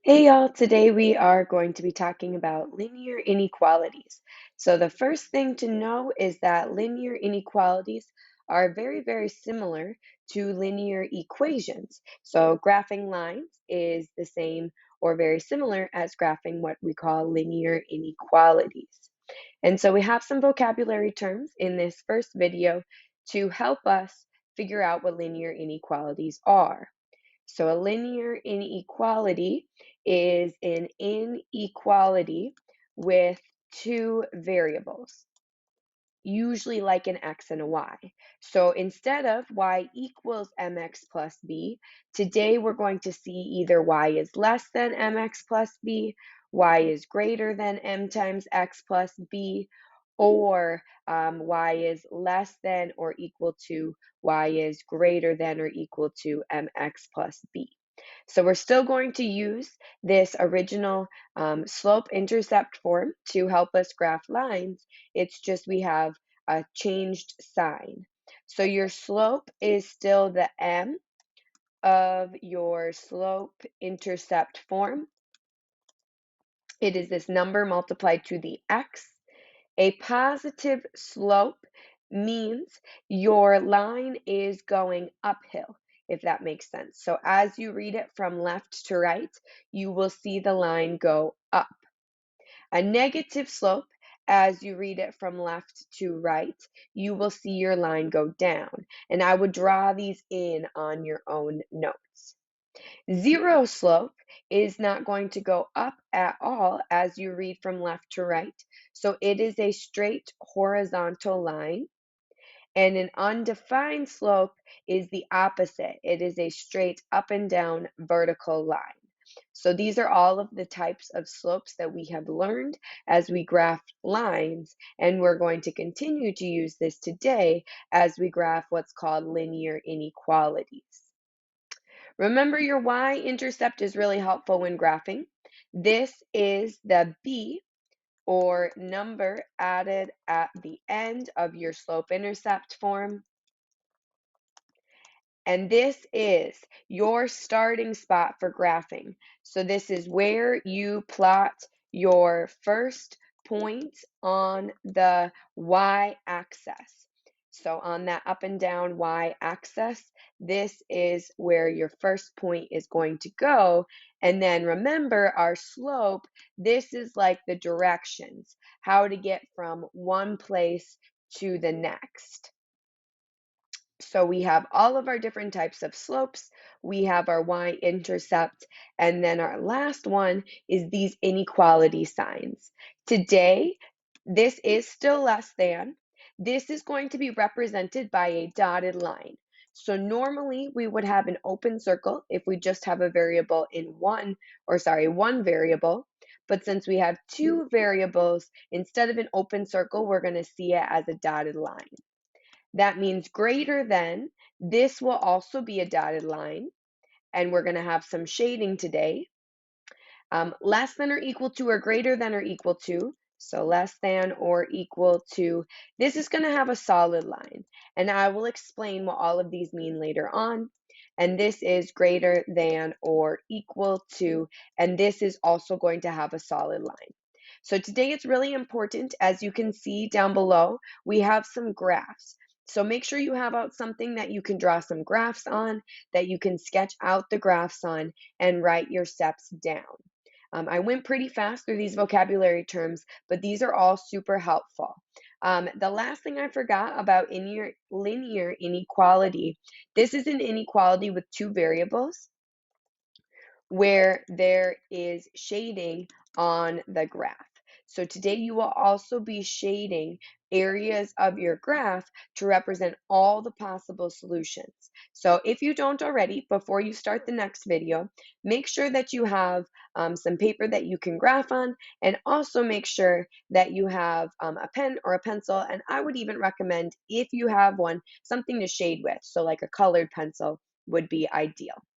Hey y'all, today we are going to be talking about linear inequalities. So the first thing to know is that linear inequalities are very similar to linear equations. So graphing lines is the same or very similar as graphing what we call linear inequalities. And so we have some vocabulary terms in this first video to help us figure out what linear inequalities are. So a linear inequality is an inequality with two variables, usually like an x and a y. So instead of y equals mx plus b, today we're going to see either y is less than mx plus b, y is greater than m times x plus b, or y is less than or equal to y is greater than or equal to mx plus b. So we're still going to use this original slope-intercept form to help us graph lines. It's just we have a changed sign. So your slope is still the m of your slope-intercept form. It is this number multiplied to the x. A positive slope means your line is going uphill, if that makes sense. So as you read it from left to right, you will see the line go up. A negative slope, as you read it from left to right, you will see your line go down. And I would draw these in on your own notes. Zero slope is not going to go up at all as you read from left to right. So it is a straight horizontal line. And an undefined slope is the opposite. It is a straight up and down vertical line. So these are all of the types of slopes that we have learned as we graph lines, and we're going to continue to use this today as we graph what's called linear inequalities. Remember, your y-intercept is really helpful when graphing. This is the b, or number added at the end of your slope-intercept form. And this is your starting spot for graphing. So this is where you plot your first point on the y-axis. So on that up and down y-axis, this is where your first point is going to go. And then remember our slope, this is like the directions, how to get from one place to the next. So we have all of our different types of slopes. We have our y-intercept, and then our last one is these inequality signs. Today, this is still less than. This is going to be represented by a dotted line. So normally we would have an open circle if we just have a variable in one variable. But since we have two variables, instead of an open circle, we're going to see it as a dotted line. That means greater than. This will also be a dotted line, and we're going to have some shading today. Less than or equal to or greater than or equal to. So less than or equal to. This is going to have a solid line, and I will explain what all of these mean later on. And this is greater than or equal to, and this is also going to have a solid line. So today it's really important, as you can see down below, we have some graphs. So make sure you have out something that you can draw some graphs on, that you can sketch out the graphs on, and write your steps down. I went pretty fast through these vocabulary terms, but these are all super helpful. The last thing I forgot about linear inequality, this is an inequality with two variables where there is shading on the graph. So today you will also be shading areas of your graph to represent all the possible solutions. So if you don't already, before you start the next video, make sure that you have some paper that you can graph on, and also make sure that you have a pen or a pencil, and I would even recommend, if you have one, something to shade with. So like a colored pencil would be ideal.